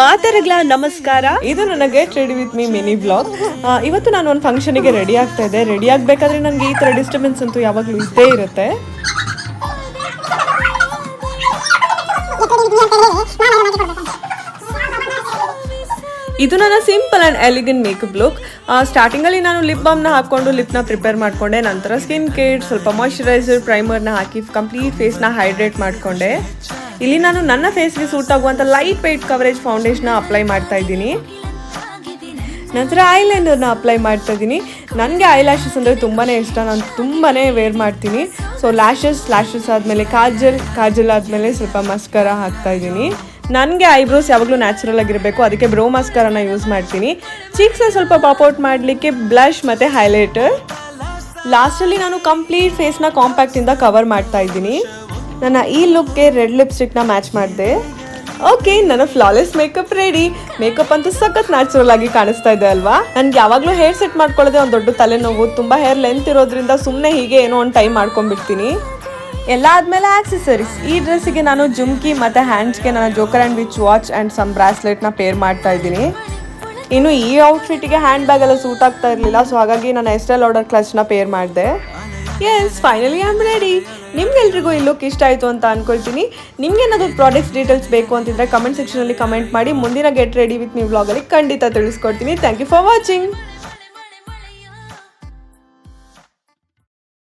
ಮಾತರಗಳ ನಮಸ್ಕಾರ. ಇದು ನನ್ನ get ready with me mini blog. ಇವತ್ತು ನಾನು ಒಂದು ಫಂಕ್ಷನಿಗೆ ರೆಡಿ ಆಗ್ತಾ ಇದ್ದೆ. ರೆಡಿ ಆಗಬೇಕಾದ್ರೆ ನನಗೆ ಈ ಥರ ಡಿಸ್ಟರ್ಬೆನ್ಸ್ ಅಂತೂ ಯಾವಾಗಲೂ ಇದ್ದೇ ಇರುತ್ತೆ. ಇದು ನನ್ನ simple and elegant makeup look. ಸ್ಟಾರ್ಟಿಂಗಲ್ಲಿ ನಾನು ಲಿಪ್ ಬಾಮ್ನ ಹಾಕ್ಕೊಂಡು ಲಿಪ್ನ ಪ್ರಿಪೇರ್ ಮಾಡಿಕೊಂಡೆ. ನಂತರ ಸ್ಕಿನ್ ಕೇರ್, ಸ್ವಲ್ಪ ಮಾಯ್ಶ್ಚರೈಸರ್, ಪ್ರೈಮರ್ನ ಹಾಕಿ ಕಂಪ್ಲೀಟ್ ಫೇಸ್ನ ಹೈಡ್ರೇಟ್ ಮಾಡಿಕೊಂಡೆ. ಇಲ್ಲಿ ನಾನು ನನ್ನ ಫೇಸ್ಗೆ ಸೂಟ್ ಆಗುವಂಥ ಲೈಟ್ ವೆಯ್ಟ್ ಕವರೇಜ್ ಫೌಂಡೇಶನ್ನ ಅಪ್ಲೈ ಮಾಡ್ತಾ ಇದ್ದೀನಿ. ನಂತರ ಐಲೈನರ್ನ ಅಪ್ಲೈ ಮಾಡ್ತಾ ಇದ್ದೀನಿ. ನನಗೆ ಐ ಲ್ಯಾಶಸ್ ಅಂದರೆ ತುಂಬಾ ಇಷ್ಟ. ನಾನು ತುಂಬಾ ವೇರ್ ಮಾಡ್ತೀನಿ. ಸೊ ಲ್ಯಾಶಸ್ ಆದಮೇಲೆ ಕಾಜಲ್ ಆದಮೇಲೆ ಸ್ವಲ್ಪ ಮಸ್ಕರ ಹಾಕ್ತಾ ಇದ್ದೀನಿ. ನನಗೆ ಐಬ್ರೋಸ್ ಯಾವಾಗಲೂ ನ್ಯಾಚುರಲ್ ಆಗಿರಬೇಕು, ಅದಕ್ಕೆ ಬ್ರೋ ಮಸ್ಕರನ ಯೂಸ್ ಮಾಡ್ತೀನಿ. ಚೀಕ್ಸ್ನ ಸ್ವಲ್ಪ ಪಾಪ್ಔಟ್ ಮಾಡಲಿಕ್ಕೆ ಬ್ಲಷ್ ಮತ್ತು ಹೈಲೈಟರ್. ಲಾಸ್ಟಲ್ಲಿ ನಾನು ಕಂಪ್ಲೀಟ್ ಫೇಸ್ನ ಕಾಂಪ್ಯಾಕ್ಟಿಂದ ಕವರ್ ಮಾಡ್ತಾ ಇದ್ದೀನಿ. ನನ್ನ ಈ ಲುಕ್ಗೆ ರೆಡ್ ಲಿಪ್ಸ್ಟಿಕ್ನ ಮ್ಯಾಚ್ ಮಾಡಿದೆ. ಓಕೆ, ನನ್ನ ಫ್ಲಾಲೆಸ್ ಮೇಕಪ್ ರೆಡಿ. ಮೇಕಪ್ ಅಂತೂ ಸಖತ್ ನ್ಯಾಚುರಲ್ ಆಗಿ ಕಾಣಿಸ್ತಾ ಇದೆ ಅಲ್ವಾ? ನನಗೆ ಯಾವಾಗಲೂ ಹೇರ್ ಸೆಟ್ ಮಾಡ್ಕೊಳ್ಳೋದೇ ಒಂದು ದೊಡ್ಡ ತಲೆನೋವು. ತುಂಬ ಹೇರ್ ಲೆಂತ್ ಇರೋದ್ರಿಂದ ಸುಮ್ಮನೆ ಹೀಗೆ ಏನೋ ಒಂದು ಟೈಮ್ ಮಾಡ್ಕೊಂಡ್ಬಿಡ್ತೀನಿ. ಎಲ್ಲ ಆದಮೇಲೆ ಆಕ್ಸೆಸರೀಸ್. ಈ ಡ್ರೆಸ್ಸಿಗೆ ನಾನು ಜುಮ್ಕಿ ಮತ್ತು ಹ್ಯಾಂಡ್ಸ್ಗೆ ನನ್ನ joker and which watch and some ಬ್ರಾಸ್ಲೆಟ್ನ ಪೇರ್ ಮಾಡ್ತಾ ಇದ್ದೀನಿ. ಇನ್ನು ಈ ಔಟ್ಫಿಟ್ಟಿಗೆ ಹ್ಯಾಂಡ್ ಬ್ಯಾಗ್ ಎಲ್ಲ ಸೂಟ್ ಆಗ್ತಾ ಇರಲಿಲ್ಲ. ಸೊ ಹಾಗಾಗಿ ನಾನು ಎಸ್ಟೆ ಲಾಡರ್ ಕ್ಲಚ್ನ ಪೇರ್ ಮಾಡಿದೆ. Yes, finally I am ready. ನಿಮ್ಗೆಲ್ರಿಗೂ ಈ ಲುಕ್ ಇಷ್ಟ ಆಯಿತು ಅಂತ ಅಂದ್ಕೊಳ್ತೀನಿ. ನಿಮ್ಗೇನಾದರೂ ಪ್ರಾಡಕ್ಟ್ಸ್ ಡೀಟೇಲ್ಸ್ ಬೇಕು ಅಂತಿದ್ರೆ ಕಮೆಂಟ್ ಸೆಕ್ಷನಲ್ಲಿ ಕಮೆಂಟ್ ಮಾಡಿ. ಮುಂದಿನ ಗೆಟ್ ರೆಡಿ ವಿತ್ ಮೀ ವ್ಲಾಗಲ್ಲಿ ಖಂಡಿತ ತಿಳಿಸ್ಕೊಡ್ತೀನಿ. Thank you for watching.